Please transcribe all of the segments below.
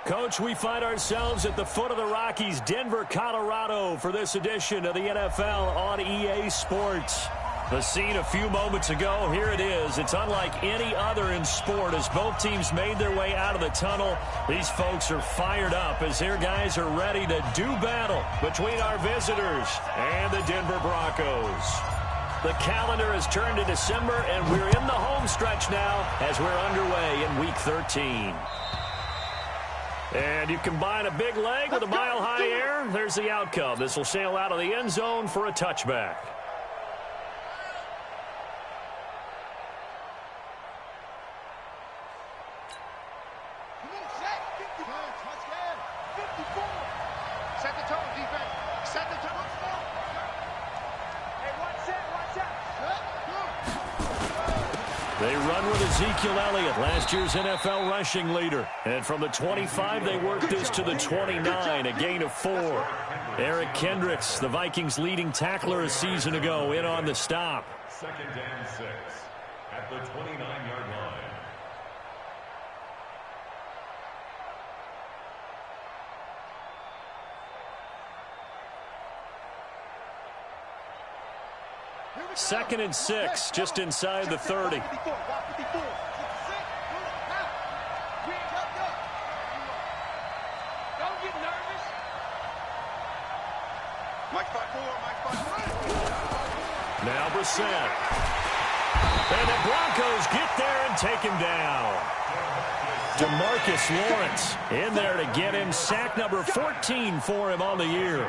Coach, we find ourselves at the foot of the Rockies, Denver, Colorado, for this edition of the NFL on EA Sports. The scene a few moments ago, here it is. It's unlike any other in sport as both teams made their way out of the tunnel. These folks are fired up as their guys are ready to do battle between our visitors and the Denver Broncos. The calendar has turned to December, and we're in the home stretch now as we're underway in Week 13. And you combine a big leg with a mile-high air, there's the outcome. This will sail out of the end zone for a touchback. They run with Ezekiel Elliott, last year's NFL rushing leader. And from the 25, they work this to the 29, a gain of 4. Eric Kendricks, the Vikings' leading tackler a season ago, in on the stop. 2nd and 6 at the 29-yard line. Second and 6, just inside the 30. Now Brissett. And the Broncos get there and take him down. DeMarcus Lawrence in there to get him sack number 14 for him on the year.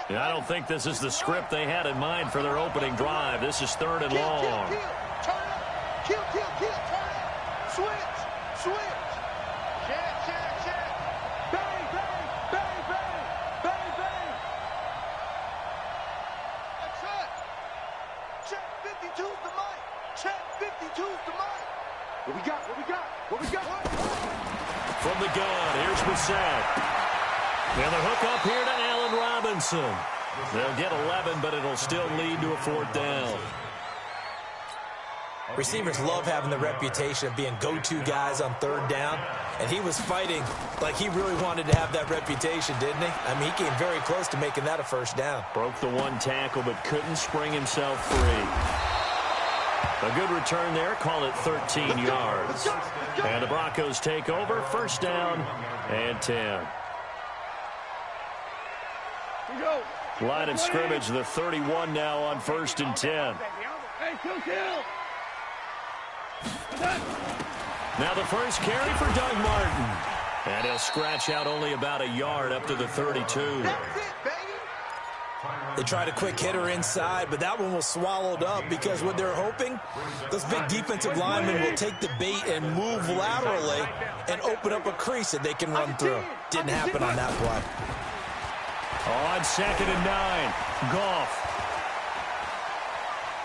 I don't think this is the script they had in mind for their opening drive. This is 3rd and long. Kill, switch, check, bang, that's it. Check 52's the mic. Check 52's the mic. What we got? From the gun, here's Brissett. Now the hook up here to Allen Robinson. They'll get 11, but it'll still lead to a 4th down. Receivers love having the reputation of being go-to guys on 3rd down, and he was fighting like he really wanted to have that reputation, didn't he? I mean, he came very close to making that a 1st down. Broke the one tackle, but couldn't spring himself free. A good return there, call it 13 yards. And the Broncos take over, 1st down and 10. Line of scrimmage, the 31 now on 1st and 10. Now the first carry for Doug Martin. And he'll scratch out only about a yard up to the 32. They tried a quick hitter inside, but that one was swallowed up because what they're hoping, those big defensive linemen will take the bait and move laterally and open up a crease that they can run through. Didn't happen on that play. On 2nd and 9, Goff.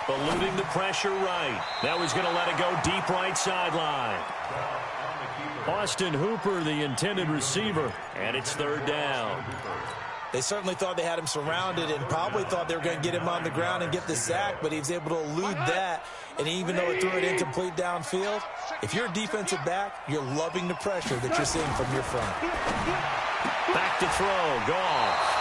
Eluding the pressure right. Now he's going to let it go deep right sideline. Austin Hooper, the intended receiver, and it's 3rd down. They certainly thought they had him surrounded and probably thought they were going to get him on the ground and get the sack, but he was able to elude that. And even though it threw it incomplete downfield, if you're a defensive back, you're loving the pressure that you're seeing from your front. Back to throw, Goff.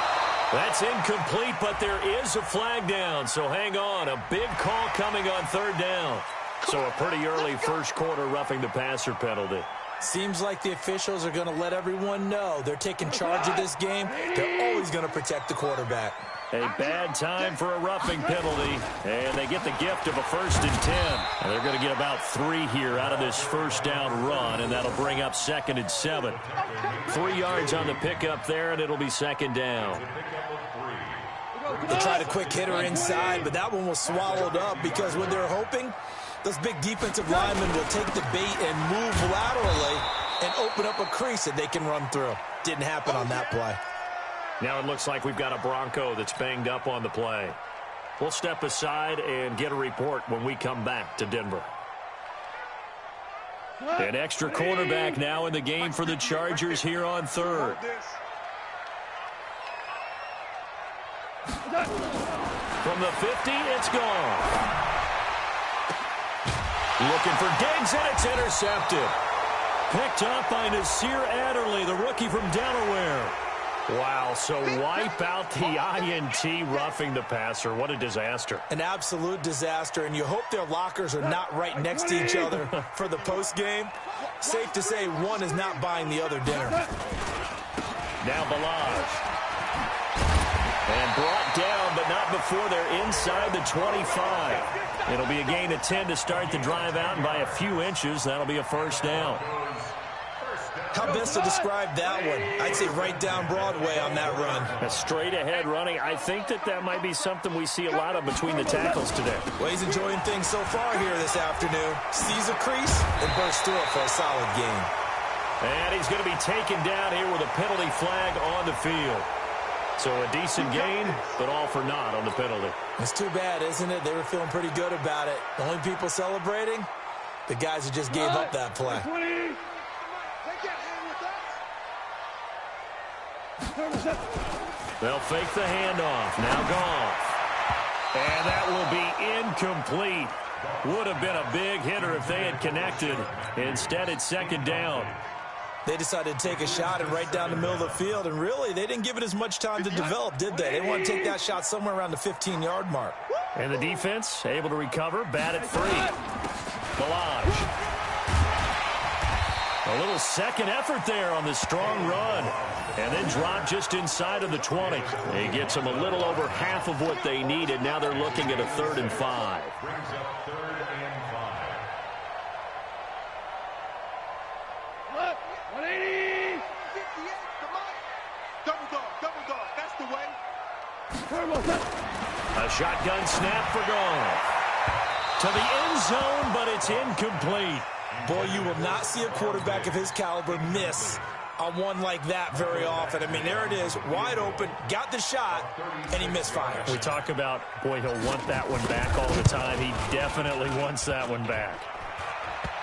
That's incomplete, but there is a flag down, so hang on. A big call coming on 3rd down. So a pretty early 1st quarter roughing the passer penalty. Seems like the officials are going to let everyone know they're taking charge of this game. They're always going to protect the quarterback. A bad time for a roughing penalty, and they get the gift of a 1st and 10. And they're going to get about 3 here out of this 1st down run, and that'll bring up 2nd and 7. 3 yards on the pickup there, and it'll be 2nd down. They tried a quick hitter inside, but that one was swallowed up because what they're hoping, those big defensive linemen will take the bait and move laterally and open up a crease that they can run through. Didn't happen on that play. Now it looks like we've got a Bronco that's banged up on the play. We'll step aside and get a report when we come back to Denver. An extra quarterback now in the game for the Chargers here on 3rd. From the 50, it's gone. Looking for Diggs, and it's intercepted. Picked up by Nasir Adderley, the rookie from Delaware. Wow, so wipe out the INT, roughing the passer. What a disaster. An absolute disaster, and you hope their lockers are not right next to each other for the postgame. Safe to say one is not buying the other dinner. Now Balaj. And brought down, but not before they're inside the 25. It'll be a gain of 10 to start the drive out, and by a few inches, that'll be a first down. How best to describe that one? I'd say right down Broadway on that run. A straight-ahead running. I think that might be something we see a lot of between the tackles today. Well, he's enjoying things so far here this afternoon. Sees a crease and bursts through it for a solid gain. And he's going to be taken down here with a penalty flag on the field. So a decent gain, but all for naught on the penalty. It's too bad, isn't it? They were feeling pretty good about it. The only people celebrating, the guys who just gave up that play. They'll fake the handoff. Now Goff. And that will be incomplete. Would have been a big hitter if they had connected. Instead, it's second down. They decided to take a shot and right down the middle of the field, and really, they didn't give it as much time to develop, did they? They want to take that shot somewhere around the 15-yard mark. And the defense able to recover, bat it free. Balaj. A little second effort there on the strong run. And then drop just inside of the 20. He gets them a little over half of what they needed. Now they're looking at a 3rd and 5. Brings up 3rd and 5. Look, 180. 58, come on. Double dog, that's the way. A shotgun snap for Goff. To the end zone, but it's incomplete. Boy, you will not see a quarterback of his caliber miss on one like that very often. I mean, there it is, wide open, got the shot, and he misfires. We talk about, boy, he'll want that one back all the time. He definitely wants that one back.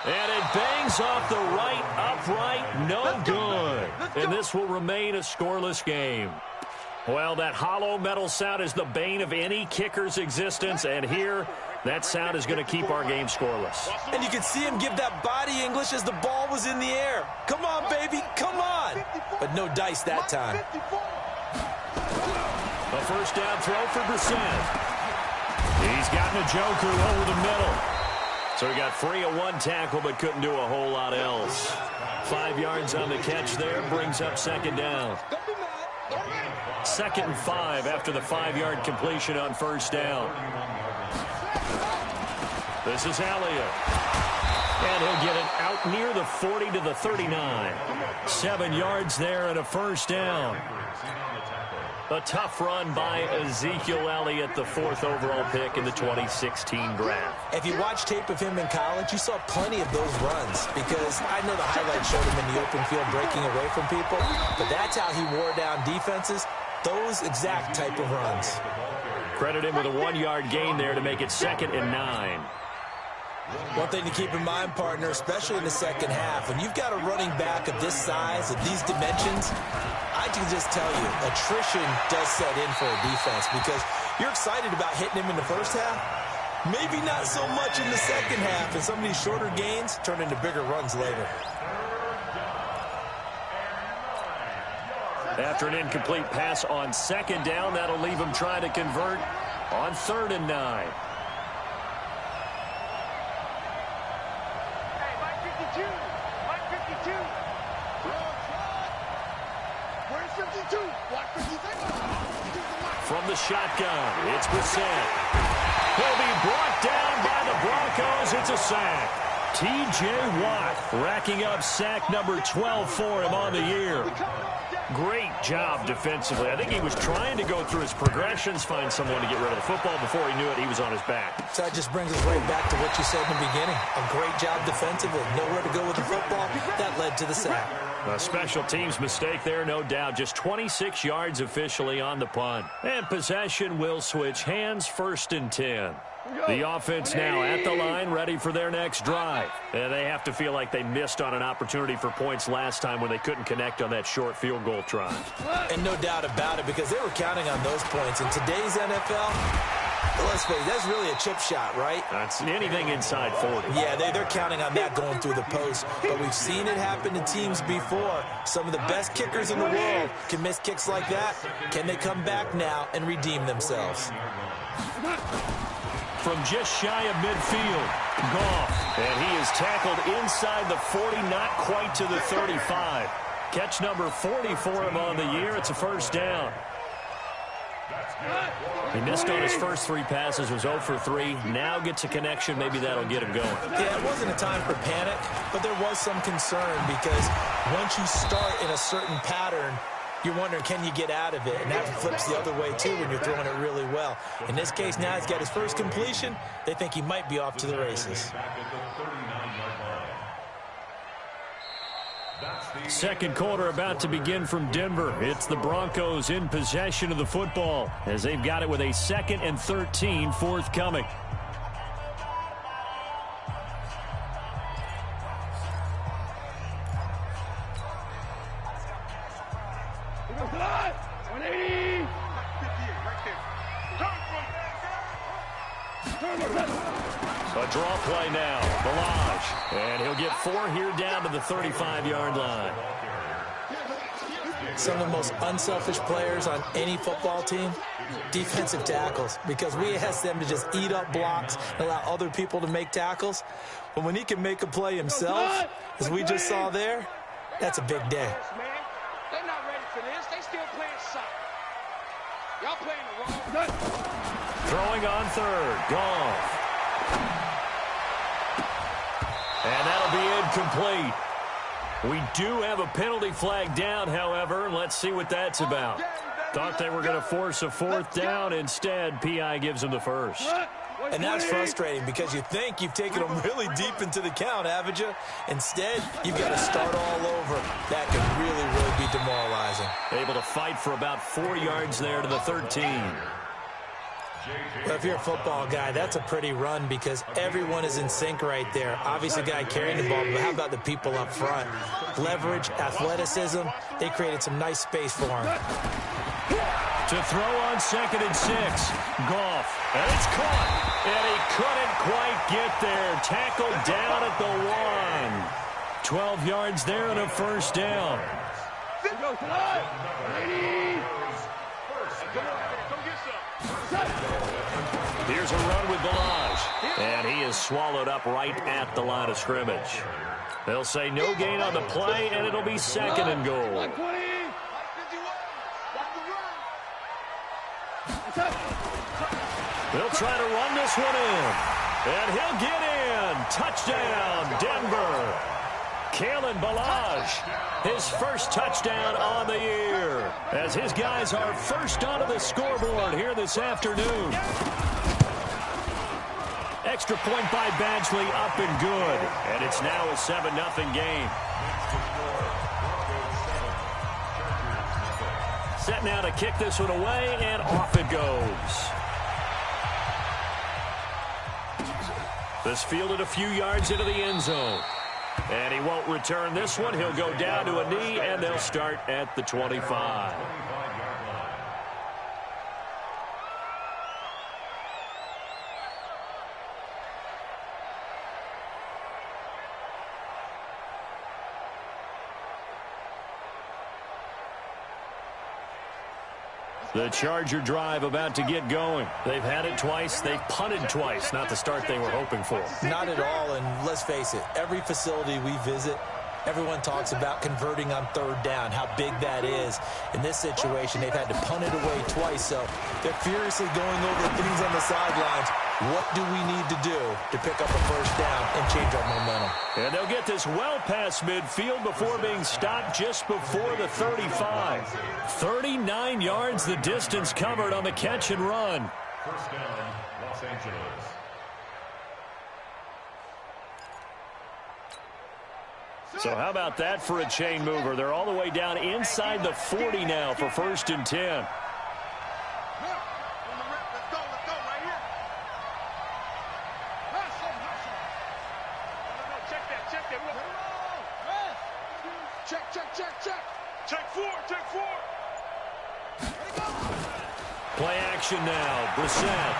And it bangs off the right upright, no good. And this will remain a scoreless game. Well, that hollow metal sound is the bane of any kicker's existence, and here, that sound is going to keep our game scoreless. And you can see him give that body English as the ball was in the air. Come on, baby, come on. But no dice that time. A first down throw for Brissett. He's got Njoku over the middle. So he got free of one tackle, but couldn't do a whole lot else. 5 yards on the catch there, brings up second down. 2nd and 5 after the 5-yard completion on first down. This is Elliott. And he'll get it out near the 40 to the 39. 7 yards there and a first down. A tough run by Ezekiel Elliott, the 4th overall pick in the 2016 draft. If you watch tape of him in college, you saw plenty of those runs because I know the highlights showed him in the open field breaking away from people, but that's how he wore down defenses, those exact type of runs. Credit him with a 1-yard gain there to make it 2nd and 9. One thing to keep in mind, partner, especially in the second half, when you've got a running back of this size, of these dimensions, I can just tell you, attrition does set in for a defense because you're excited about hitting him in the first half. Maybe not so much in the second half, and some of these shorter gains turn into bigger runs later. After an incomplete pass on second down, that'll leave him trying to convert on 3rd and 9. From the shotgun, it's Brissett. He'll be brought down by the Broncos. It's a sack. T.J. Watt racking up sack number 12 for him on the year. Great job defensively. I think he was trying to go through his progressions, find someone to get rid of the football. Before he knew it, he was on his back. So that just brings us right back to what you said in the beginning. A great job defensively. Nowhere to go with the football. That led to the sack. A special teams mistake there, no doubt. Just 26 yards officially on the punt. And possession will switch hands, 1st and 10. The offense now at the line, ready for their next drive. And they have to feel like they missed on an opportunity for points last time when they couldn't connect on that short field goal try. And no doubt about it, because they were counting on those points. In today's NFL, Well, let's face it, that's really a chip shot, right? That's anything inside 40. Yeah, they're counting on that going through the post. But we've seen it happen to teams before. Some of the best kickers in the world can miss kicks like that. Can they come back now and redeem themselves? From just shy of midfield, Goff. And he is tackled inside the 40, not quite to the 35. Catch number 40 for him on the year. It's a first down. He missed on his first 3 passes, was 0 for 3. Now gets a connection. Maybe that'll get him going. Yeah, it wasn't a time for panic, but there was some concern because once you start in a certain pattern, you're wondering, can you get out of it? And that flips the other way, too, when you're throwing it really well. In this case, now he's got his first completion. They think he might be off to the races. Second quarter about to begin from Denver. It's the Broncos in possession of the football as they've got it with a 2nd and 13 forthcoming. A draw play now, Balaj, and he'll get 4 here down to the 35-yard line. Some of the most unselfish players on any football team, defensive tackles, because we ask them to just eat up blocks and allow other people to make tackles. But when he can make a play himself, as we just saw there, that's a big day. They're not ready for this. They still playing soccer. Y'all playing the wrong. Throwing on third, Goff. And that'll be incomplete. We do have a penalty flag down, however. Let's see what that's about. Thought they were going to force a 4th down. Instead, P.I. gives them the first. And that's frustrating because you think you've taken them really deep into the count, haven't you? Instead, you've got to start all over. That could really be demoralizing. Able to fight for about 4 yards there to the 13. Well, if you're a football guy, that's a pretty run because everyone is in sync right there. Obviously, the guy carrying the ball, but how about the people up front? Leverage, athleticism, they created some nice space for him. To throw on 2nd and 6, Goff, and it's caught, and he couldn't quite get there. Tackled down at the 1. 12 yards there and a first down. Here's a run with Balaj, and he is swallowed up right at the line of scrimmage. They'll say no gain on the play, and it'll be 2nd and goal. They'll try to run this one in, and he'll get in. Touchdown, Denver. Kalen Balaj, his first touchdown on the year, as his guys are first onto the scoreboard here this afternoon. Extra point by Badgley, up and good, and it's now a 7-0 game. Set now to kick this one away, and off it goes. This fielded a few yards into the end zone. And he won't return this one. He'll go down to a knee, and they'll start at the 25. The Charger drive about to get going. They've had it twice. They've punted twice. Not the start they were hoping for. Not at all, and let's face it, every facility we visit, everyone talks about converting on 3rd down, how big that is. In this situation, they've had to punt it away twice, so they're furiously going over things on the sidelines. What do we need to do to pick up a first down and change our momentum? And they'll get this well past midfield before being stopped just before the 35. 39 yards the distance covered on the catch and run. First down, Los Angeles. So how about that for a chain mover? They're all the way down inside the 40 now for 1st and 10. Play action now. Brissett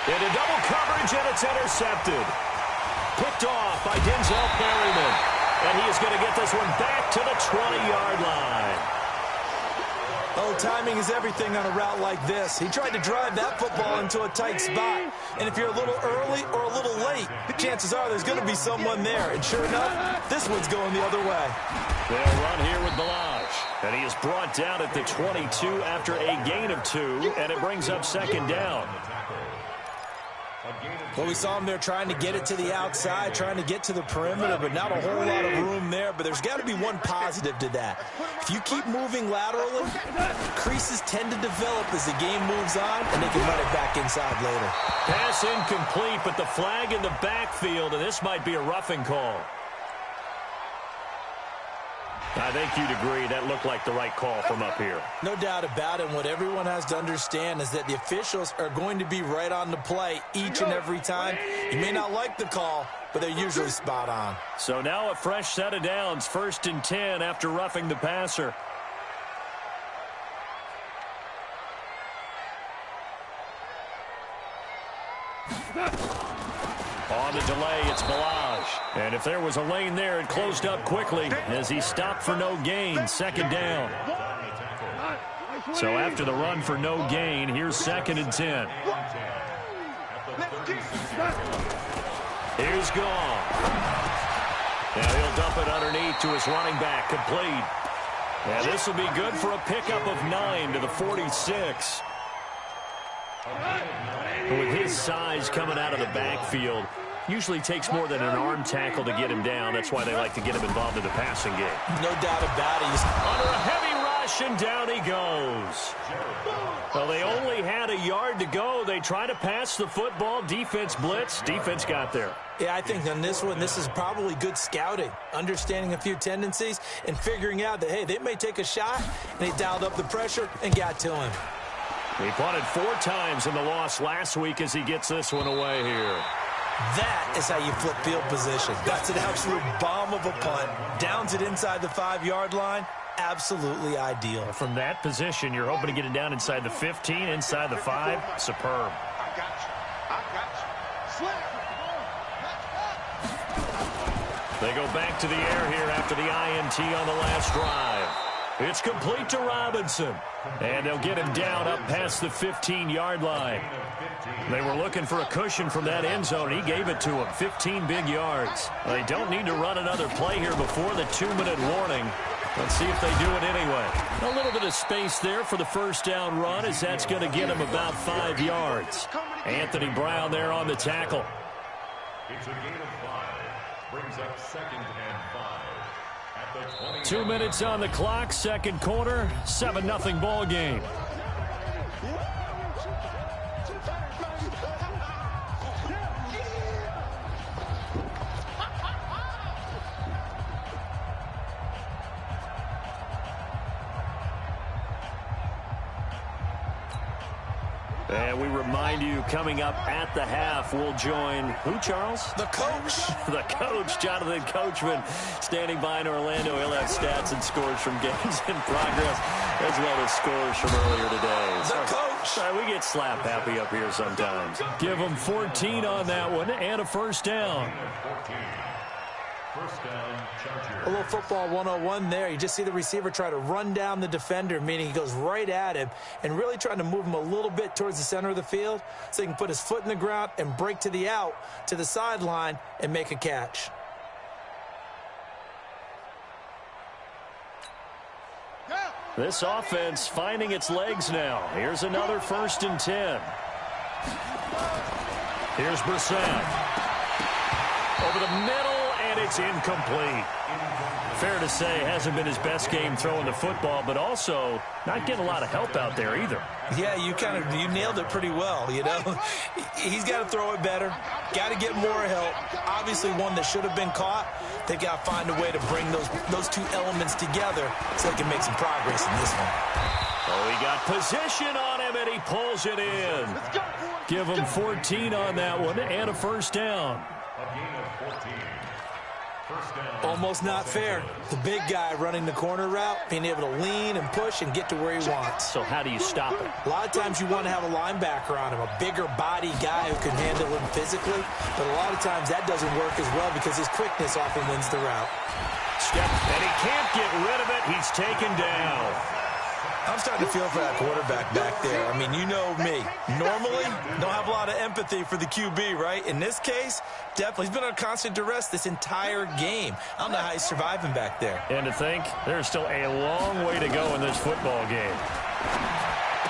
Into double coverage, and it's intercepted. Picked off by Denzel Perryman. And he is going to get this one back to the 20-yard line. Oh, timing is everything on a route like this. He tried to drive that football into a tight spot. And if you're a little early or a little late, chances are there's going to be someone there. And sure enough, this one's going the other way. They'll run here with Balazs. And he is brought down at the 22 after a gain of 2. And it brings up second down. Well, we saw him there trying to get it to the outside, trying to get to the perimeter, but not a whole lot of room there. But there's got to be one positive to that. If you keep moving laterally, creases tend to develop as the game moves on, and they can run it back inside later. Pass incomplete, but the flag in the backfield, and this might be a roughing call. I think you'd agree that looked like the right call from up here. No doubt about it. And what everyone has to understand is that the officials are going to be right on the play each and every time. You may not like the call, but they're usually spot on. So now a fresh set of downs, 1st and 10 after roughing the passer. On the delay, it's Balazs. And if there was a lane there, it closed up quickly as he stopped for no gain. 2nd down. So after the run for no gain, here's 2nd and 10. Here's Gone. Now he'll dump it underneath to his running back, complete. And this will be good for a pickup of 9 to the 46. With his size coming out of the backfield, usually takes more than an arm tackle to get him down. That's why they like to get him involved in the passing game. No doubt about it. He's under a heavy rush, and down he goes. Well, they only had a yard to go. They try to pass the football. Defense blitz. Defense got there. Yeah, I think on this one, this is probably good scouting, understanding a few tendencies, and figuring out that, hey, they may take a shot, and he dialed up the pressure and got to him. He punted 4 times in the loss last week as he gets this one away here. That is how you flip field position. That's an absolute bomb of a punt. Downs it inside the 5-yard line. Absolutely ideal. From that position, you're hoping to get it down inside the 15, inside the 5. Superb. I got you. I got you. Slip. They go back to the air here after the INT on the last drive. It's complete to Robinson. And they'll get him down up past the 15-yard line. They were looking for a cushion from that end zone. He gave it to him. 15 big yards. They don't need to run another play here before the 2-minute warning. Let's see if they do it anyway. A little bit of space there for the first down run, as that's going to get him about 5 yards. Anthony Brown there on the tackle. It's a gain of 5. Brings up 2nd and 5. 2 minutes on the clock, second quarter, 7-0 ball game. And we remind you, coming up at the half, we'll join who, Charles? The coach. The coach, Jonathan Coachman, standing by in Orlando. He'll have stats and scores from games in progress, as well as scores from earlier today. The coach. Sorry, we get slap happy up here sometimes. Give them 14 on that one and a first down. First down, Chargers. A little football 101 there. You just see the receiver try to run down the defender, meaning he goes right at him and really trying to move him a little bit towards the center of the field so he can put his foot in the ground and break to the out, to the sideline, and make a catch. This offense finding its legs now. Here's another 1st and 10. Here's Brissett. Over the middle, and it's incomplete. Fair to say, hasn't been his best game throwing the football, but also not getting a lot of help out there either. Yeah, you nailed it pretty well, you know. He's got to throw it better, got to get more help. Obviously one that should have been caught. They've got to find a way to bring those two elements together so they can make some progress in this one. Oh, he got position on him, and he pulls it in. Give him 14 on that one and a first down. A gain of 14. Almost not fair. The big guy running the corner route, being able to lean and push and get to where he wants. So how do you stop it? A lot of times you want to have a linebacker on him, a bigger body guy who can handle him physically. But a lot of times that doesn't work as well because his quickness often wins the route. Step, and he can't get rid of it. He's taken down. I'm starting to feel for that quarterback back there. I mean, you know me. Normally, don't have a lot of empathy for the QB, right? In this case, definitely. He's been under constant duress this entire game. I don't know how he's surviving back there. And to think, there's still a long way to go in this football game.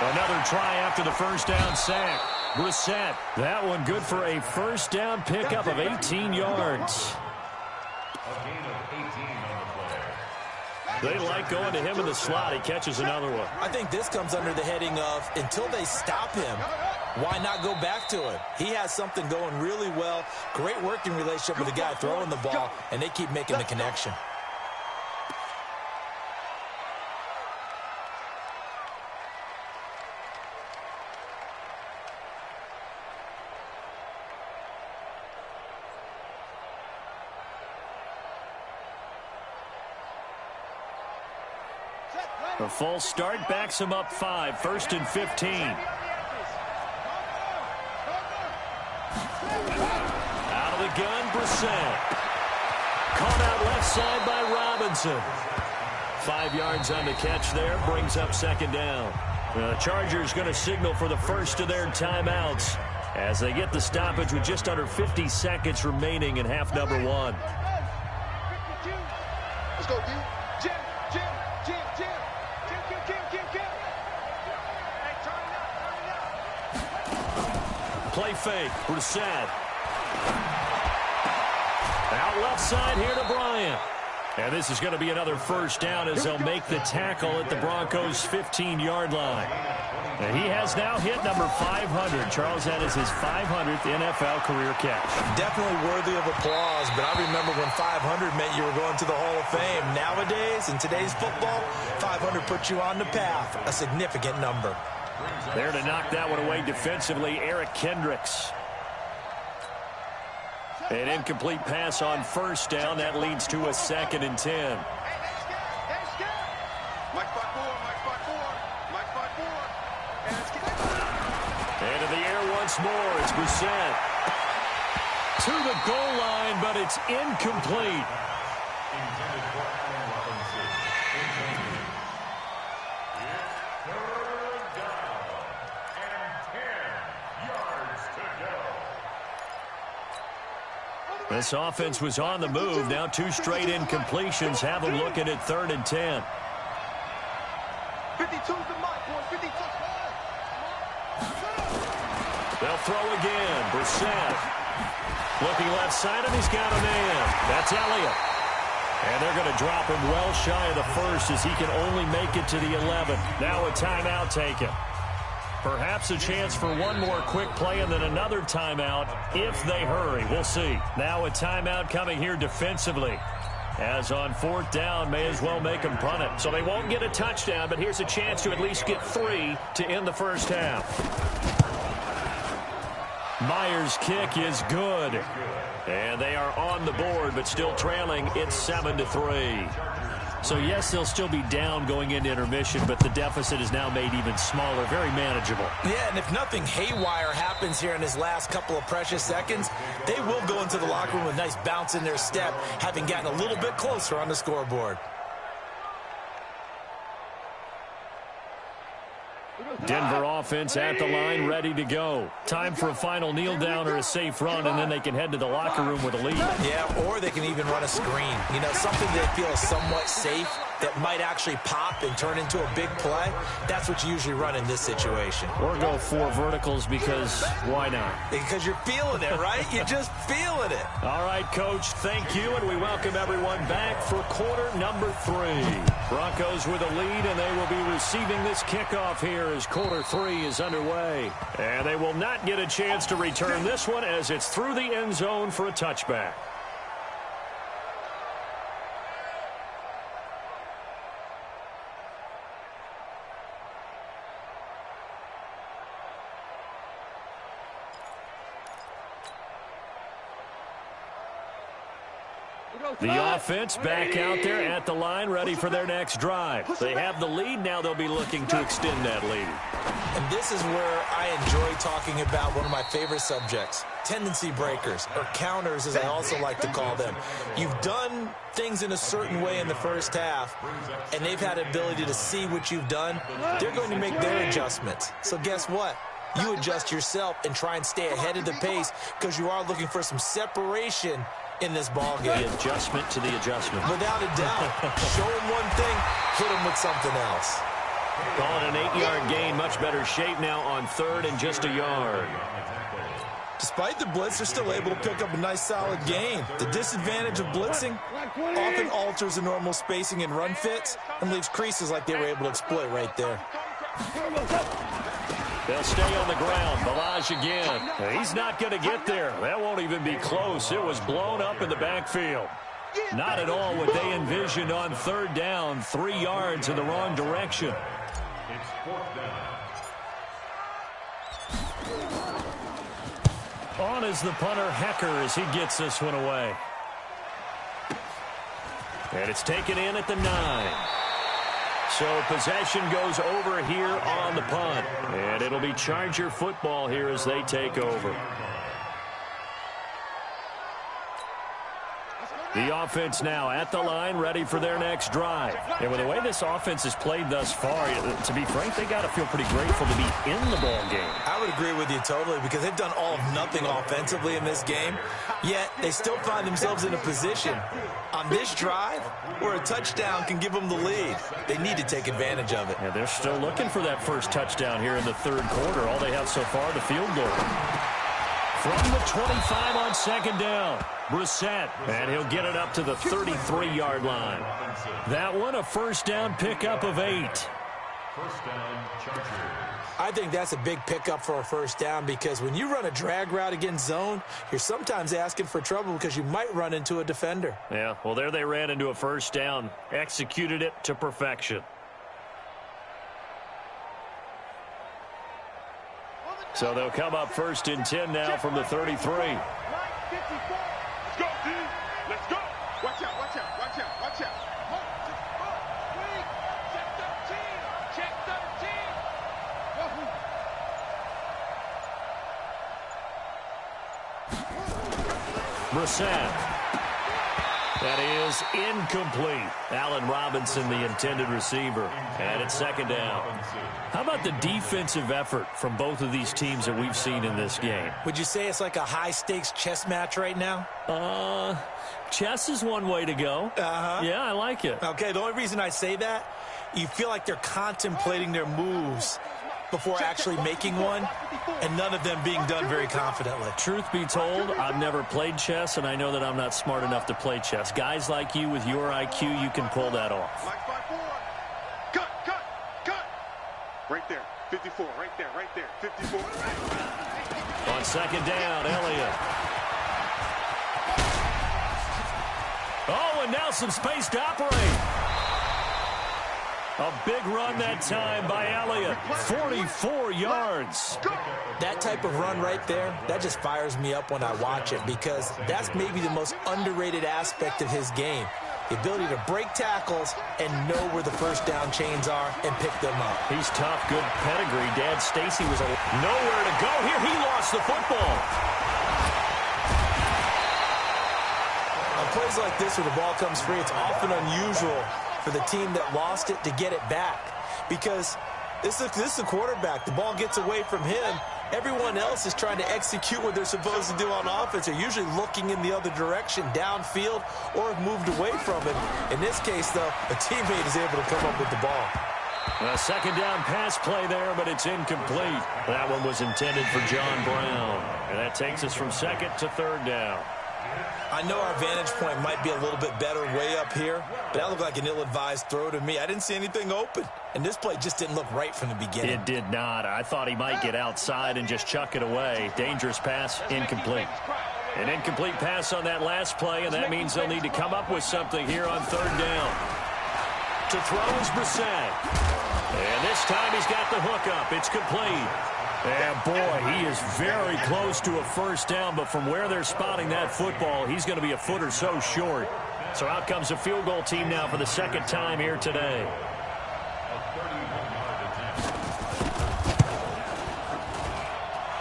Another try after the first down sack. Brissett, that one good for a first down pickup of 18 yards. A gain of 18 on the play. They like going to him in the slot. He catches another one. I think this comes under the heading of until they stop him, why not go back to it? He has something going really well. Great working relationship with the guy throwing the ball, and they keep making the connection. A false start backs him up 5, 1st and 15. Out of the gun, Brissett. Caught out left side by Robinson. 5 yards on the catch there, brings up second down. The Chargers going to signal for the first of their timeouts as they get the stoppage with just under 50 seconds remaining in half number 1. Let's go, dude. Jim. Play fake, Brissett. Out left side here to Bryant. And this is going to be another first down as they'll make the tackle at the Broncos' 15-yard line. And he has now hit number 500. Charles, that is his 500th NFL career catch. Definitely worthy of applause, but I remember when 500 meant you were going to the Hall of Fame. Nowadays, in today's football, 500 puts you on the path, a significant number. There to knock that one away defensively, Eric Kendricks. An incomplete pass on first down. That leads to a 2nd and 10. And in the air once more, it's Brissett. To the goal line, but it's incomplete. Intended for Allen Robinson. Intended. It's third down and 10 yards to go. This offense was on the move. Now 2 straight incompletions have them looking at 3rd and 10. 52's the mark, boy. 52. They'll throw again. Brissett looking left side, and he's got a man. That's Elliott. And they're going to drop him well shy of the first as he can only make it to the 11. Now a timeout taken. Perhaps a chance for one more quick play and then another timeout if they hurry. We'll see. Now a timeout coming here defensively. As on 4th down, may as well make them punt it. So they won't get a touchdown, but here's a chance to at least get 3 to end the first half. Myers' kick is good. And they are on the board, but still trailing. It's 7-3. So, yes, they'll still be down going into intermission, but the deficit is now made even smaller, very manageable. Yeah, and if nothing haywire happens here in his last couple of precious seconds, they will go into the locker room with a nice bounce in their step, having gotten a little bit closer on the scoreboard. Denver offense at the line, ready to go. Time for a final kneel down or a safe run, and then they can head to the locker room with a lead. Yeah, or they can even run a screen. You know, something they feel is somewhat safe that might actually pop and turn into a big play. That's what you usually run in this situation. Or go 4 verticals because why not? Because you're feeling it, right? You're just feeling it. All right, Coach, thank you, and we welcome everyone back for quarter number 3. Broncos with a lead, and they will be receiving this kickoff here as quarter 3 is underway. And they will not get a chance to return this one as it's through the end zone for a touchback. The offense back out there at the line, ready for their next drive. They have the lead. Now they'll be looking to extend that lead. And this is where I enjoy talking about one of my favorite subjects, tendency breakers, or counters as I also like to call them. You've done things in a certain way in the first half, and they've had the ability to see what you've done. They're going to make their adjustments. So guess what? You adjust yourself and try and stay ahead of the pace because you are looking for some separation in this ball game. The adjustment to the adjustment. Without a doubt. Show them one thing, hit them with something else. Call it an 8-yard gain. Much better shape now on third and just a yard. Despite the blitz, they're still able to pick up a nice solid gain. The disadvantage of blitzing often alters the normal spacing and run fits and leaves creases like they were able to exploit right there. They'll stay on the ground. Balaj again. He's not going to get there. That won't even be close. It was blown up in the backfield. Not at all what they envisioned on third down. 3 yards in the wrong direction. It's fourth down. On is the punter, Hecker, as he gets this one away. And it's taken in at the 9. So possession goes over here on the punt. And it'll be Charger football here as they take over. The offense now at the line, ready for their next drive. And with the way this offense has played thus far, to be frank, they got to feel pretty grateful to be in the ball game. I would agree with you totally because they've done all of nothing offensively in this game, yet they still find themselves in a position on this drive where a touchdown can give them the lead. They need to take advantage of it. Yeah, they're still looking for that first touchdown here in the third quarter. All they have so far, the field goal. From the 25 on second down, Brissett, and he'll get it up to the 33-yard line. That one, a first down pickup of 8. First down, Chargers. I think that's a big pickup for a first down because when you run a drag route against zone, you're sometimes asking for trouble because you might run into a defender. Yeah, well, there they ran into a first down, executed it to perfection. So they'll come up first and 10 now from the 33. Let's go, dude. Let's go. Watch out, watch out, watch out, watch out. Check 13. Brissett. That is incomplete. Allen Robinson, the intended receiver. And it's second down. How about the defensive effort from both of these teams that we've seen in this game? Would you say it's like a high-stakes chess match right now? Chess is one way to go. Yeah, I like it. Okay, the only reason I say that, you feel like they're contemplating their moves before actually making one, and none of them being done very confidently. Truth be told, I've never played chess, and I know that I'm not smart enough to play chess. Guys like you with your IQ, you can pull that off. Cut. Right there, 54, right there, 54. On second down, Elliott. Oh, and now some space to operate. A big run that time by Elliott. 44 yards. That type of run right there, that just fires me up when I watch it because that's maybe the most underrated aspect of his game. The ability to break tackles and know where the first down chains are and pick them up. He's tough, good pedigree. Dad Stacy was nowhere to go here. He lost the football. On plays like this where the ball comes free, it's often unusual for the team that lost it to get it back because this is the quarterback. The ball gets away from him. Everyone else is trying to execute what they're supposed to do on offense. They're usually looking in the other direction, downfield, or have moved away from it. In this case, though, a teammate is able to come up with the ball. A second down pass play there, but it's incomplete. That one was intended for John Brown. And that takes us from second to third down. I know our vantage point might be a little bit better way up here, but that looked like an ill-advised throw to me. I didn't see anything open, and this play just didn't look right from the beginning. It did not. I thought he might get outside and just chuck it away. Dangerous pass, incomplete. An incomplete pass on that last play, and that means they'll need to come up with something here on third down. To throw is Brissett. And this time he's got the hook up. It's complete. And boy, he is very close to a first down, but from where they're spotting that football, he's going to be a foot or so short. So out comes a field goal team now for the second time here today.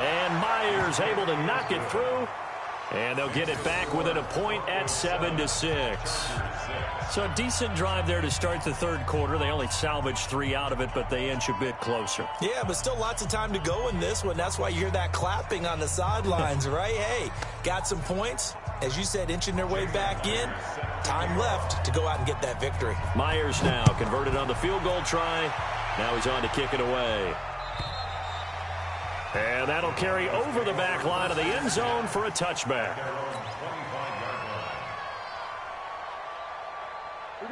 And Myers able to knock it through. And they'll get it back within a point at 7-6. So a decent drive there to start the third quarter. They only salvaged 3 out of it, but they inch a bit closer. Yeah, but still lots of time to go in this one. That's why you hear that clapping on the sidelines, right? Hey, got some points. As you said, inching their way back in. Time left to go out and get that victory. Myers now converted on the field goal try. Now he's on to kick it away. And that'll carry over the back line of the end zone for a touchback.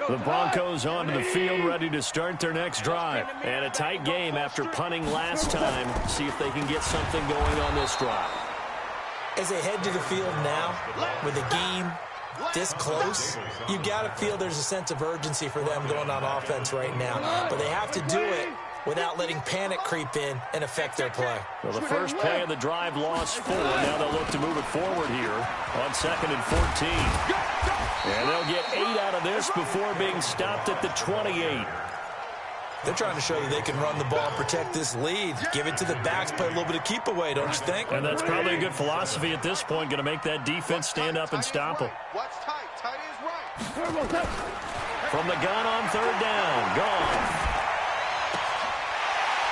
The Broncos onto the field, ready to start their next drive. And a tight game after punting last time. See if they can get something going on this drive. As they head to the field now, with the game this close, you got to feel there's a sense of urgency for them going on offense right now. But they have to do it without letting panic creep in and affect their play. Well, the first play of the drive lost 4. Now they'll look to move it forward here on 2nd and 14. And they'll get 8 out of this before being stopped at the 28. They're trying to show that they can run the ball and protect this lead. Give it to the backs, play a little bit of keep away, don't you think? And that's probably a good philosophy at this point, going to make that defense stand up and stop them. Watch tight. Tight is right. From the gun on 3rd down. Gone.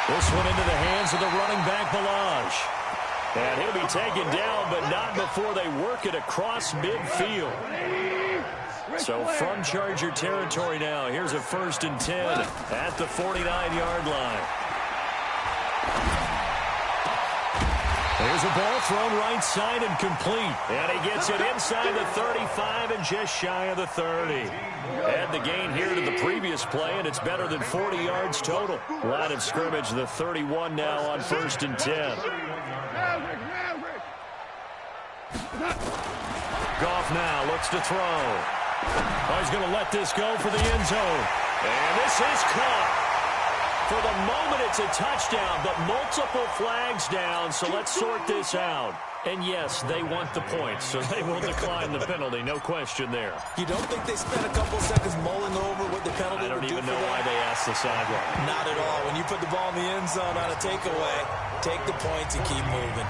This one into the hands of the running back, Balaj. And he'll be taken down, but not before they work it across midfield. So from Charger territory now, here's a 1st and 10 at the 49-yard line. There's a ball thrown right side and complete. And he gets it inside the 35 and just shy of the 30. Add the gain here to the previous play, and it's better than 40 yards total. Line of scrimmage, the 31 now on 1st and 10. Goff now looks to throw. Oh, he's going to let this go for the end zone. And this is caught. For the moment, it's a touchdown, but multiple flags down, so let's sort this out. And yes, they want the points, so they will decline the penalty, no question there. You don't think they spent a couple seconds mulling over what the penalty would do for them? I don't even know why they asked the sideline. Not at all. When you put the ball in the end zone on a takeaway, take the points and keep moving.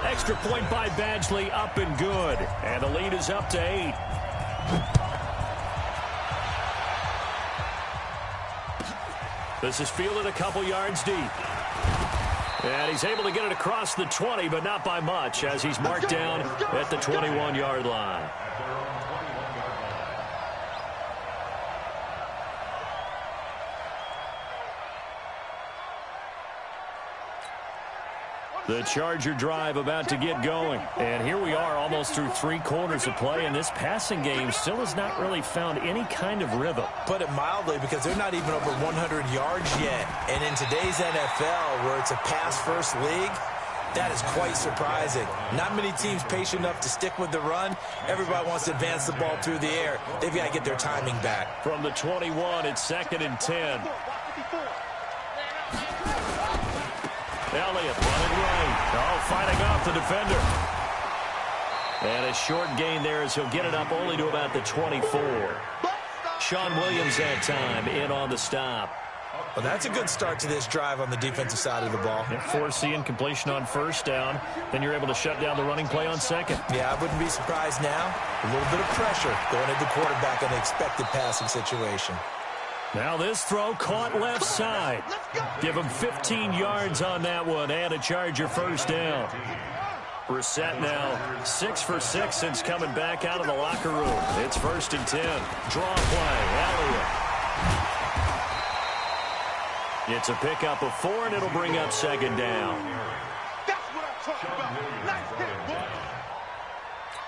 Extra point by Badgley, up and good. And the lead is up to 8. This is fielded a couple yards deep. And he's able to get it across the 20, but not by much, as he's marked down at the 21-yard line. The Charger drive about to get going. And here we are almost through 3 quarters of play, and this passing game still has not really found any kind of rhythm. Put it mildly, because they're not even over 100 yards yet. And in today's NFL, where it's a pass-first league, that is quite surprising. Not many teams patient enough to stick with the run. Everybody wants to advance the ball through the air. They've got to get their timing back. From the 21, it's 2nd and 10. Elliott running right. Oh, fighting off the defender. And a short gain there as he'll get it up only to about the 24. Sean Williams that time in on the stop. Well, that's a good start to this drive on the defensive side of the ball. Forcing incompletion on 1st down. Then you're able to shut down the running play on 2nd. Yeah, I wouldn't be surprised now. A little bit of pressure going into the quarterback in an expected passing situation. Now this throw caught left side. Give him 15 yards on that one and a Charger 1st down. Brissett now 6 for 6 since coming back out of the locker room. It's 1st and 10. Draw play. Elliott. It's a pickup of 4, and it'll bring up 2nd down. That's what I'm talking about. Nice hit, boy.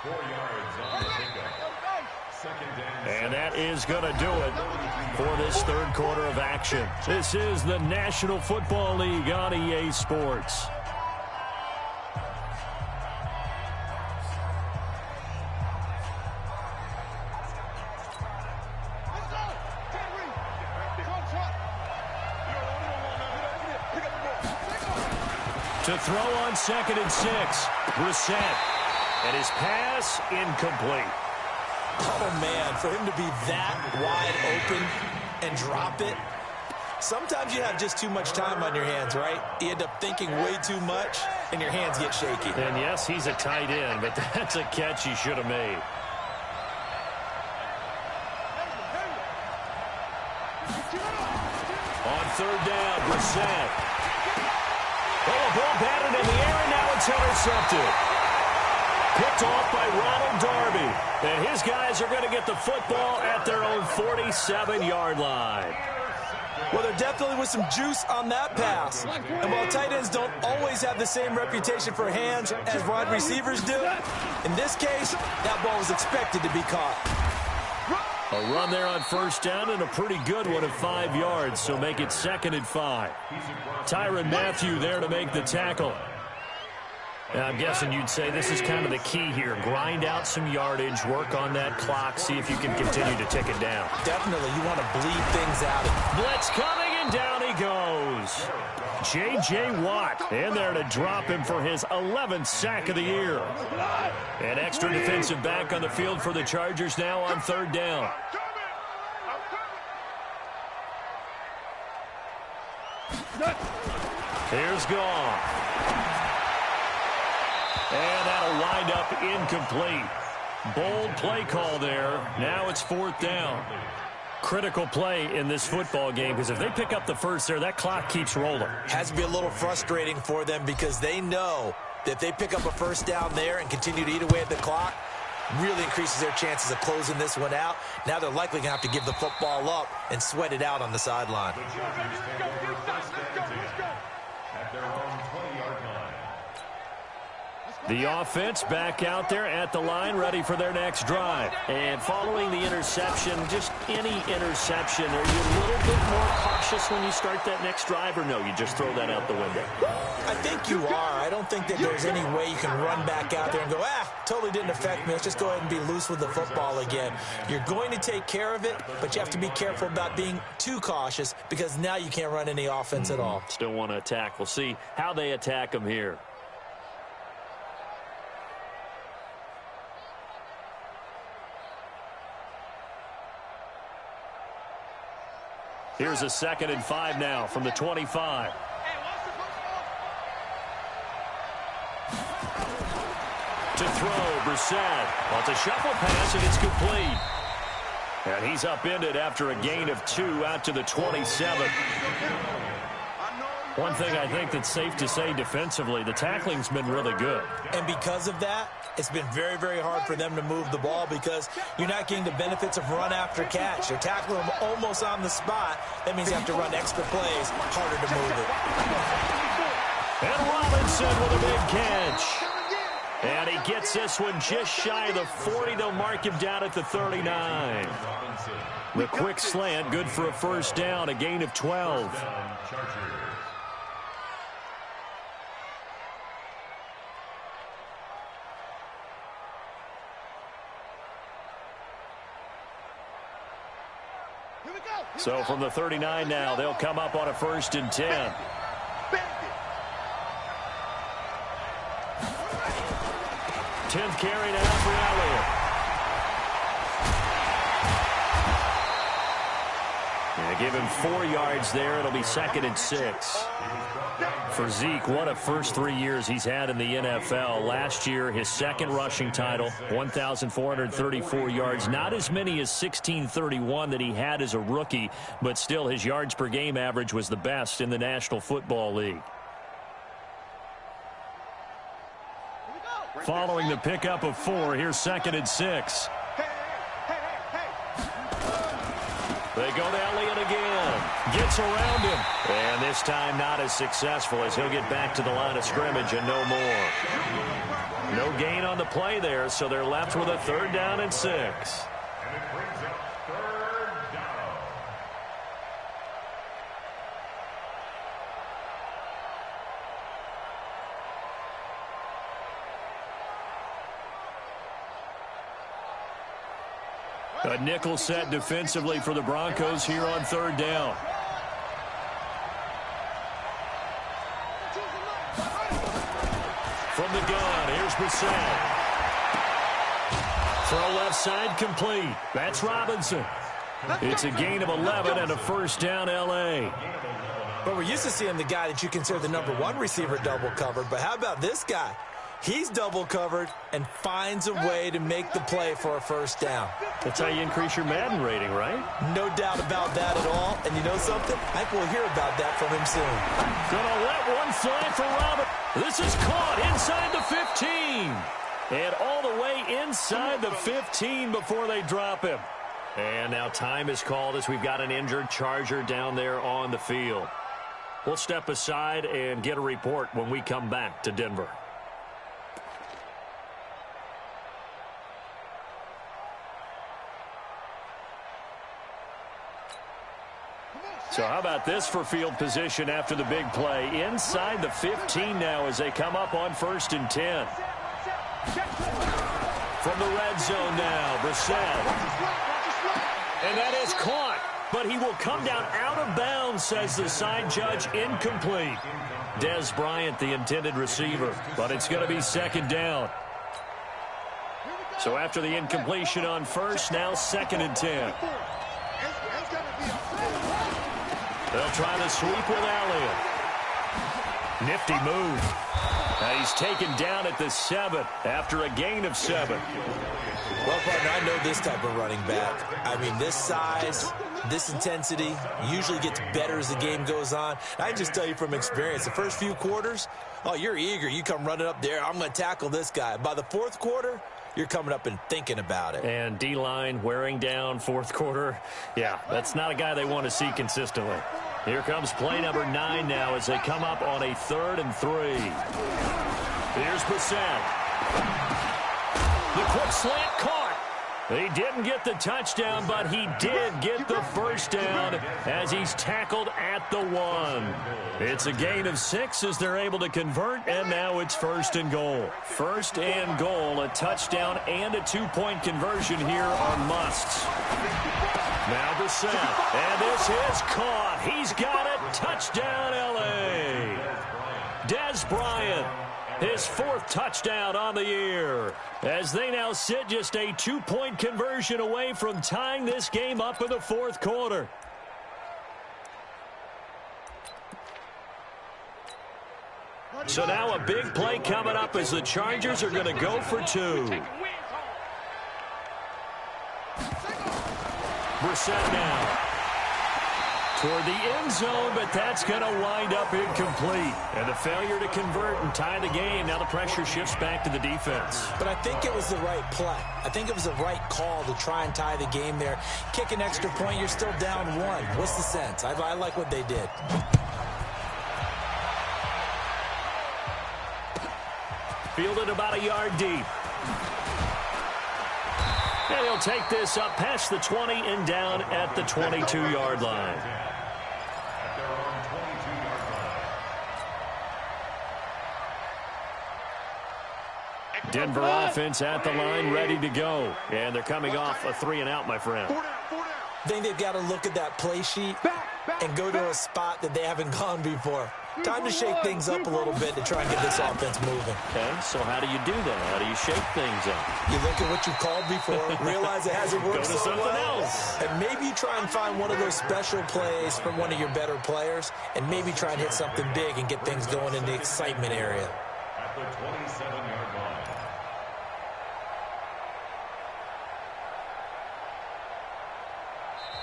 4 yards on the pickup. And that is going to do it for this 3rd quarter of action. This is the National Football League on EA Sports. To throw on 2nd and 6. Brissett. And his pass incomplete. Oh, man, for him to be that wide open and drop it. Sometimes you have just too much time on your hands, right? You end up thinking way too much, and your hands get shaky. And yes, he's a tight end, but that's a catch he should have made. On 3rd down, Brissett. Oh, a ball batted in the air, and now it's intercepted. Picked off by Ronald Darby. And his guys are going to get the football at their own 47-yard line. Well, there definitely was some juice on that pass. And while tight ends don't always have the same reputation for hands as wide receivers do, in this case, that ball was expected to be caught. A run there on 1st down and a pretty good one at 5 yards, so make it 2nd and 5. Tyrann Mathieu there to make the tackle. And I'm guessing you'd say this is kind of the key here. Grind out some yardage, work on that clock, see if you can continue to tick it down. Definitely, you want to bleed things out. Blitz coming, and down he goes. J.J. Watt in there to drop him for his 11th sack of the year. An extra defensive back on the field for the Chargers now on 3rd down. Here's Goff. And that'll wind up incomplete. Bold play call there. Now it's 4th down. Critical play in this football game, because if they pick up the first there, that clock keeps rolling. Has to be a little frustrating for them because they know that if they pick up a 1st down there and continue to eat away at the clock, really increases their chances of closing this one out. Now they're likely going to have to give the football up and sweat it out on the sideline. The offense back out there at the line, ready for their next drive. And following the interception, just any interception, are you a little bit more cautious when you start that next drive, or no, you just throw that out the window? I think you are. I don't think that there's any way you can run back out there and go, totally didn't affect me. Let's just go ahead and be loose with the football again. You're going to take care of it, but you have to be careful about being too cautious because now you can't run any offense at all. Still want to attack. We'll see how they attack them here. Here's a 2nd and 5 now from the 25. To throw, Brissett. Well, it's a shuffle pass, and it's complete. And he's upended after a gain of 2 out to the 27. One thing I think that's safe to say defensively, the tackling's been really good. And because of that, it's been very, very hard for them to move the ball because you're not getting the benefits of run after catch. You're tackling them almost on the spot. That means you have to run extra plays, harder to move it. And Robinson with a big catch. And he gets this one just shy of the 40. They'll mark him down at the 39. The quick slant, good for a 1st down, a gain of 12. So from the 39 now, they'll come up on a 1st and 10. 10th carry now for Elliott. Yeah, give him 4 yards there. It'll be 2nd and 6. For Zeke, what a first 3 years he's had in the NFL. Last year, his 2nd rushing title, 1,434 yards. Not as many as 1,631 that he had as a rookie, but still his yards per game average was the best in the National Football League. Following the pickup of 4, here's 2nd and 6. They go to Elliott again. Gets around him. And this time not as successful as he'll get back to the line of scrimmage and no more. No gain on the play there, so they're left with a 3rd down and 6. And it brings up 3rd down. A nickel set defensively for the Broncos here on 3rd down. from the gun. Here's Brissett. Throw left side complete. That's Robinson. It's a gain of 11 and a first down, L.A. But we're used to seeing the guy that you consider the #1 receiver double covered. But how about this guy? He's double covered and finds a way to make the play for a first down. That's how you increase your Madden rating, right? No doubt about that at all. And you know something? I think we'll hear about that from him soon. Gonna let one fly for Robert. This is caught inside the 15. And all the way inside the 15 before they drop him. And now time is called as we've got an injured Charger down there on the field. We'll step aside and get a report when we come back to Denver. So how about this for field position after the big play? Inside the 15 now as they come up on 1st and 10. From the red zone now, Brissett. And that is caught. But he will come down out of bounds, says the side judge, incomplete. Dez Bryant, the intended receiver. But it's going to be 2nd down. So after the incompletion on 1st, now 2nd and 10. They'll try the sweep with Elliott. Nifty move. Now he's taken down at the 7 after a gain of 7. Well, partner, I know this type of running back. I mean, this size, this intensity usually gets better as the game goes on. I just tell you from experience, the first few quarters, oh, you're eager. You come running up there, I'm going to tackle this guy. By the 4th quarter, you're coming up and thinking about it. And D-line wearing down 4th quarter. Yeah, that's not a guy they want to see consistently. Here comes play number 9 now as they come up on a 3rd and 3. Here's Brissett. The quick slant caught. He didn't get the touchdown, but he did get the first down as he's tackled at the 1. It's a gain of 6 as they're able to convert, and now it's 1st and goal. 1st and goal, a touchdown and a 2-point conversion here are musts. Now Brissett, and this is caught. He's got it. Touchdown, L.A. Dez Bryant, his 4th touchdown on the year, as they now sit just a 2-point conversion away from tying this game up in the 4th quarter. So now a big play coming up as the Chargers are going to go for 2. Brissett now toward the end zone, but that's going to wind up incomplete. And the failure to convert and tie the game. Now the pressure shifts back to the defense. But I think it was the right play. I think it was the right call to try and tie the game there. Kick an extra point, you're still down 1. What's the sense? I like what they did. Fielded about a yard deep. And he'll take this up past the 20 and down at the 22-yard line. Denver offense at the line, ready to go. And they're coming off a 3-and-out, my friend. I think they've got to look at that play sheet and go to a spot that they haven't gone before. Time to shake things up a little bit to try and get this offense moving. Okay, so how do you do that? How do you shake things up? You look at what you've called before, realize it hasn't worked Go to so something well, else. and maybe you try and find one of those special plays from one of your better players, and maybe try and hit something big and get things going in the excitement area. At the 27-yard line.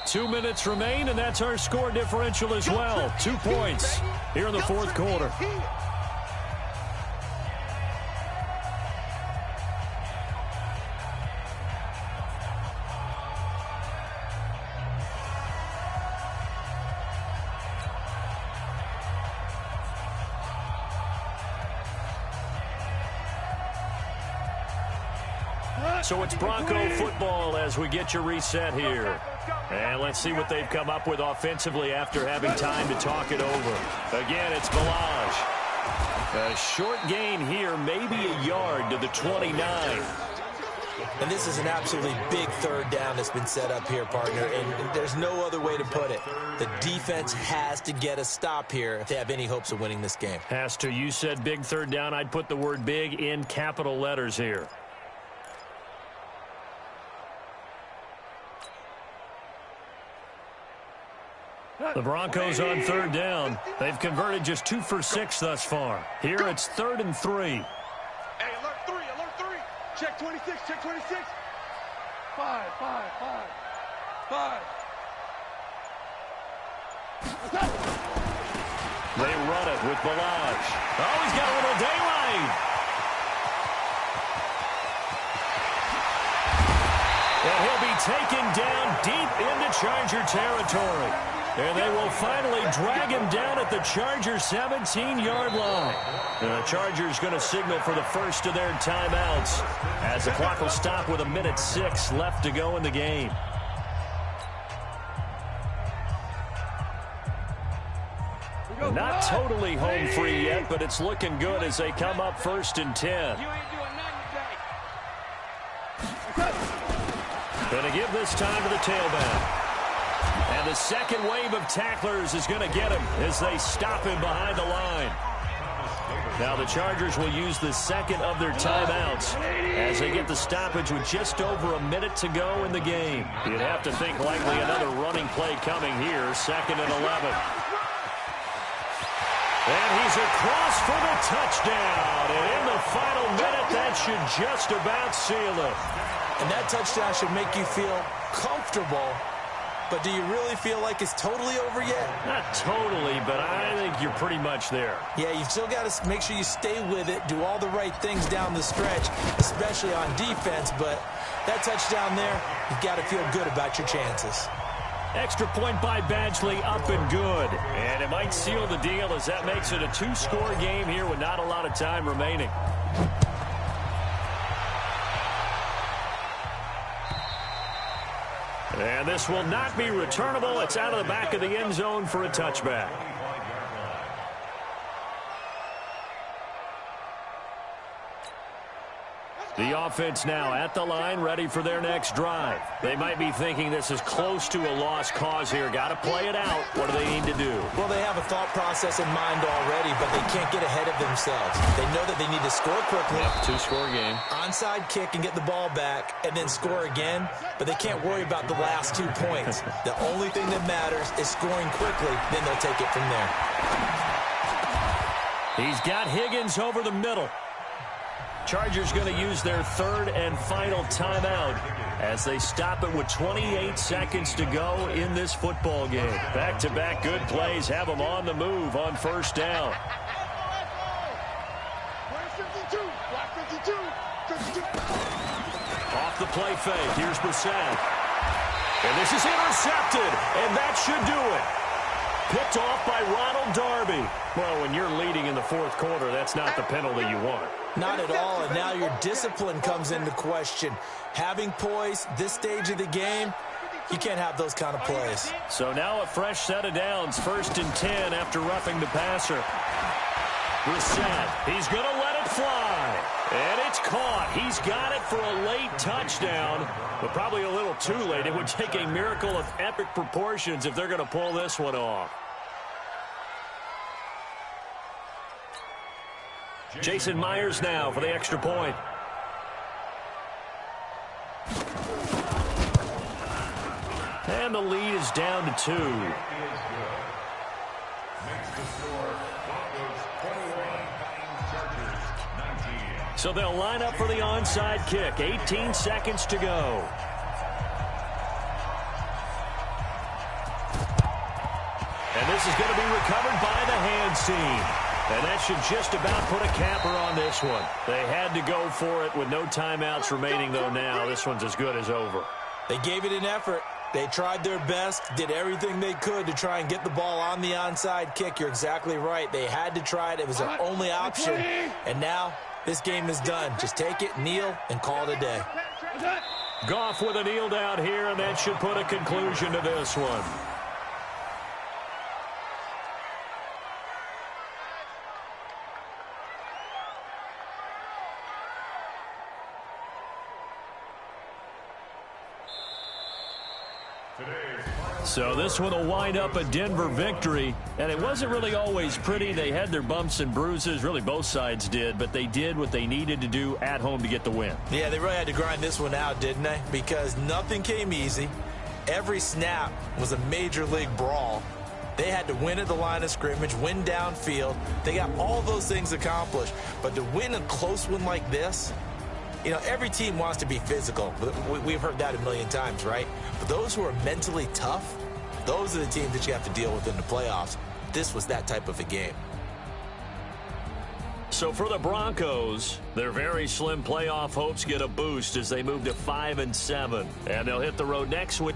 2 minutes remain, and that's our score differential as well. 2 points here in the 4th quarter. So it's Bronco football as we get your reset here. And let's see what they've come up with offensively after having time to talk it over. Again, it's Balaj. A short gain here, maybe a yard to the 29. And this is an absolutely big third down that's been set up here, partner, and there's no other way to put it. The defense has to get a stop here if they have any hopes of winning this game. Has to. You said big third down. I'd put the word big in capital letters here. The Broncos on third down. They've converted just 2 for 6 thus far. Here it's 3rd and 3. Hey, alert 3, alert 3. Check 26, check 26. 5. They run it with Balaj. Oh, he's got a little daylight. And he'll be taken down deep into Charger territory. And they will finally drag him down at the Charger 17-yard line. The Chargers going to signal for the first of their timeouts as the clock will stop with 1:06 left to go in the game. Not totally home free yet, but it's looking good as they come up 1st and 10. You ain't doing nothing today. Going to give this time to the tailback. And the second wave of tacklers is going to get him as they stop him behind the line. Now the Chargers will use the second of their timeouts as they get the stoppage with just over a minute to go in the game. You'd have to think likely another running play coming here, 2nd and 11. And he's across for the touchdown. And in the final minute, that should just about seal it. And that touchdown should make you feel comfortable. But do you really feel like it's totally over yet? Not totally, but I think you're pretty much there. Yeah, you still got to make sure you stay with it, do all the right things down the stretch, especially on defense. But that touchdown there, you've got to feel good about your chances. Extra point by Badgley, up and good. And it might seal the deal as that makes it a 2-score game here with not a lot of time remaining. And this will not be returnable. It's out of the back of the end zone for a touchback. The offense now at the line, ready for their next drive. They might be thinking this is close to a lost cause here. Got to play it out. What do they need to do? Well, they have a thought process in mind already, but they can't get ahead of themselves. They know that they need to score quickly. Yep, 2-score game. Onside kick and get the ball back and then score again, but they can't worry about the last 2 points. The only thing that matters is scoring quickly, then they'll take it from there. He's got Higgins over the middle. Chargers going to use their 3rd and final timeout as they stop it with 28 seconds to go in this football game. Back-to-back good plays have them on the move on 1st down. Off the play fake. Here's Brissett. And this is intercepted, and that should do it. Picked off by Ronald Darby. Well, when you're leading in the 4th quarter, that's not the penalty you want. Not at all, and now your discipline comes into question. Having poise this stage of the game, you can't have those kind of plays. So now a fresh set of downs, 1st and 10 after roughing the passer. Brissett, he's going to let it fly. And it's caught. He's got it for a late touchdown, but probably a little too late. It would take a miracle of epic proportions if they're going to pull this one off. Jason Myers now for the extra point. And the lead is down to 2. So they'll line up for the onside kick. 18 seconds to go. And this is going to be recovered by the hands team. And that should just about put a capper on this one. They had to go for it with no timeouts remaining, though now. This one's as good as over. They gave it an effort. They tried their best, did everything they could to try and get the ball on the onside kick. You're exactly right. They had to try it. It was their only option. And now this game is done. Just take it, kneel, and call it a day. Goff with a kneel down here, and that should put a conclusion to this one. So this one will wind up a Denver victory, and it wasn't really always pretty. They had their bumps and bruises, really both sides did, but they did what they needed to do at home to get the win. Yeah, they really had to grind this one out, didn't they? Because nothing came easy. Every snap was a major league brawl. They had to win at the line of scrimmage, win downfield. They got all those things accomplished, but to win a close one like this, you know, every team wants to be physical. We've heard that a million times, right? But those who are mentally tough, those are the teams that you have to deal with in the playoffs. This was that type of a game. So for the Broncos, their very slim playoff hopes get a boost as they move to 5-7. And they'll hit the road next week.